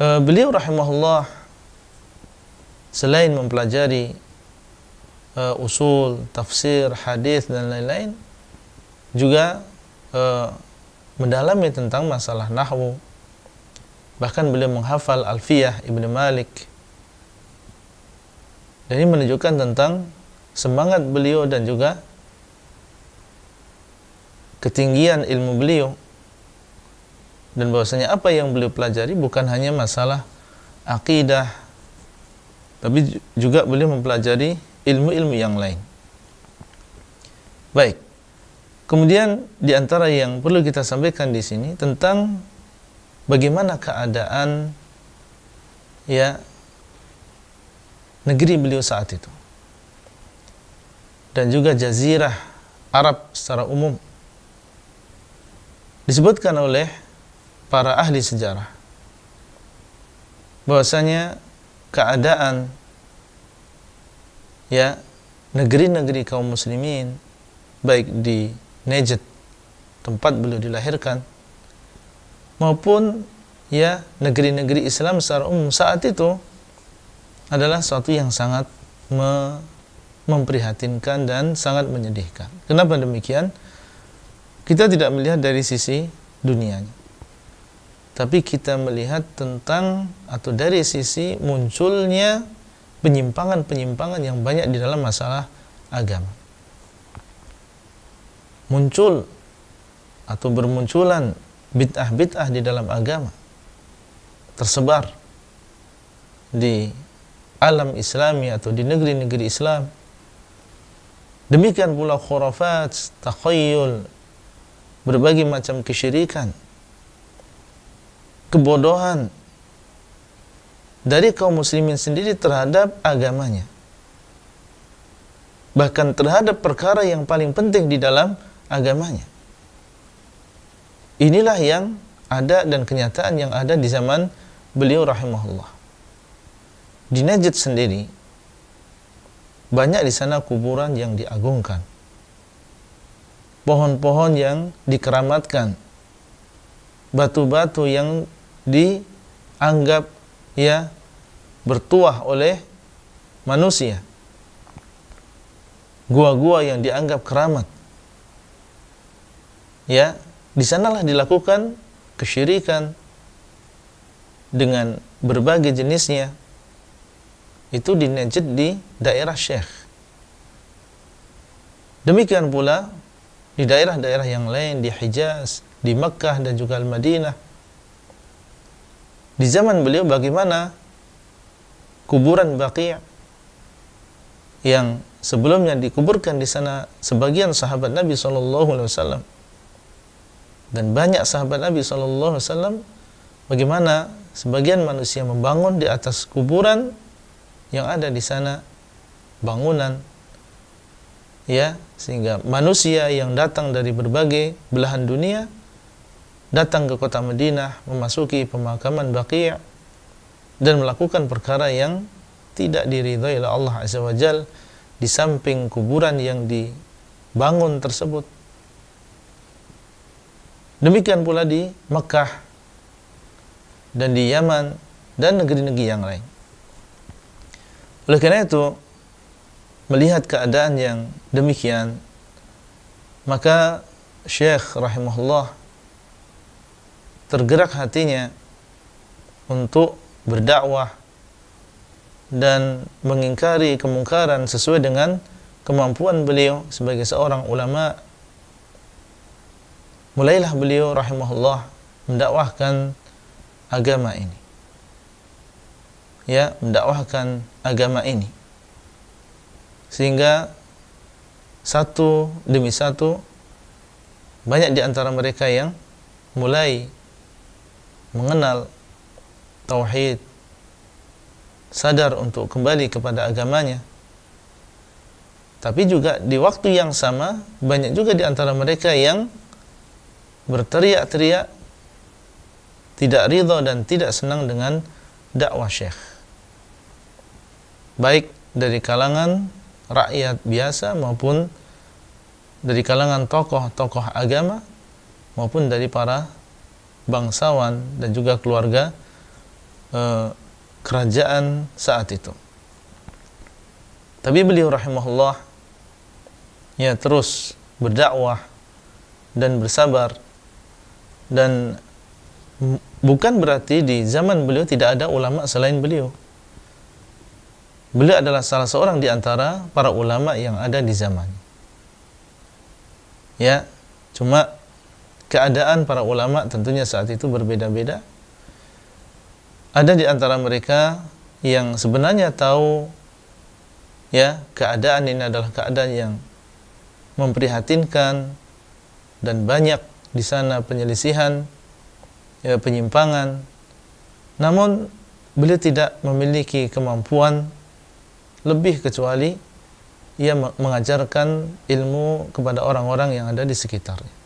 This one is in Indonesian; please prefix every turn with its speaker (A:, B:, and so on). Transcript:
A: Beliau rahimahullah selain mempelajari usul, tafsir, hadis dan lain-lain, juga mendalami tentang masalah nahwu. Bahkan beliau menghafal Alfiyah Ibnu Malik. Dan ini menunjukkan tentang semangat beliau dan juga ketinggian ilmu beliau. Dan bahwasanya apa yang beliau pelajari bukan hanya masalah akidah, tapi juga beliau mempelajari ilmu-ilmu yang lain. Baik. Kemudian di antara yang perlu kita sampaikan di sini tentang bagaimana keadaan negeri beliau saat itu. Dan juga jazirah Arab secara umum. Disebutkan oleh para ahli sejarah bahwasanya keadaan negeri-negeri kaum muslimin, baik di Najd tempat beliau dilahirkan, maupun negeri-negeri Islam secara umum saat itu adalah suatu yang sangat memprihatinkan dan sangat menyedihkan. Kenapa demikian? Kita tidak melihat dari sisi dunianya, tapi kita melihat tentang atau dari sisi munculnya penyimpangan-penyimpangan yang banyak di dalam masalah agama. Muncul atau bermunculan bid'ah-bid'ah di dalam agama, tersebar di alam Islami atau di negeri-negeri Islam. Demikian pula khurafat, takhayyul, berbagai macam kesyirikan, kebodohan dari kaum muslimin sendiri terhadap agamanya, bahkan terhadap perkara yang paling penting di dalam agamanya. Inilah yang ada dan kenyataan yang ada di zaman beliau rahimahullah. Di Najd sendiri banyak di sana kuburan yang diagungkan, pohon-pohon yang dikeramatkan, batu-batu yang dianggap bertuah oleh manusia, gua-gua yang dianggap keramat. Di sanalah dilakukan kesyirikan dengan berbagai jenisnya. Itu di Najd, di daerah Syekh. Demikian pula di daerah-daerah yang lain, di Hijaz, di Makkah dan juga Al-Madinah. Di zaman beliau bagaimana kuburan Baqi' yang sebelumnya dikuburkan di sana sebagian sahabat Nabi SAW dan banyak sahabat Nabi SAW, bagaimana sebagian manusia membangun di atas kuburan yang ada di sana bangunan, sehingga manusia yang datang dari berbagai belahan dunia datang ke kota Madinah, memasuki pemakaman Baqi' dan melakukan perkara yang tidak diridhai oleh Allah Azza wa Jalla di samping kuburan yang dibangun tersebut. Demikian pula di Makkah dan di Yaman dan negeri-negeri yang lain. Oleh karena itu, melihat keadaan yang demikian, maka Syekh rahimahullah tergerak hatinya untuk berdakwah dan mengingkari kemungkaran sesuai dengan kemampuan beliau sebagai seorang ulama. Mulailah beliau rahimahullah mendakwahkan agama ini. Mendakwahkan agama ini. Sehingga satu demi satu banyak di antara mereka yang mulai mengenal tauhid, sadar untuk kembali kepada agamanya. Tapi juga di waktu yang sama banyak juga di antara mereka yang berteriak-teriak tidak ridha dan tidak senang dengan dakwah Syekh, baik dari kalangan rakyat biasa maupun dari kalangan tokoh-tokoh agama maupun dari para bangsawan dan juga keluarga kerajaan saat itu. Tapi beliau rahimahullah ya terus berdakwah dan bersabar, dan bukan berarti di zaman beliau tidak ada ulama selain beliau. Beliau adalah salah seorang di antara para ulama yang ada di zaman. Ya, cuma keadaan para ulama tentunya saat itu berbeda-beda. Ada di antara mereka yang sebenarnya tahu ya keadaan ini adalah keadaan yang memprihatinkan dan banyak di sana penyelisihan, ya, penyimpangan. Namun beliau tidak memiliki kemampuan lebih kecuali ia mengajarkan ilmu kepada orang-orang yang ada di sekitarnya.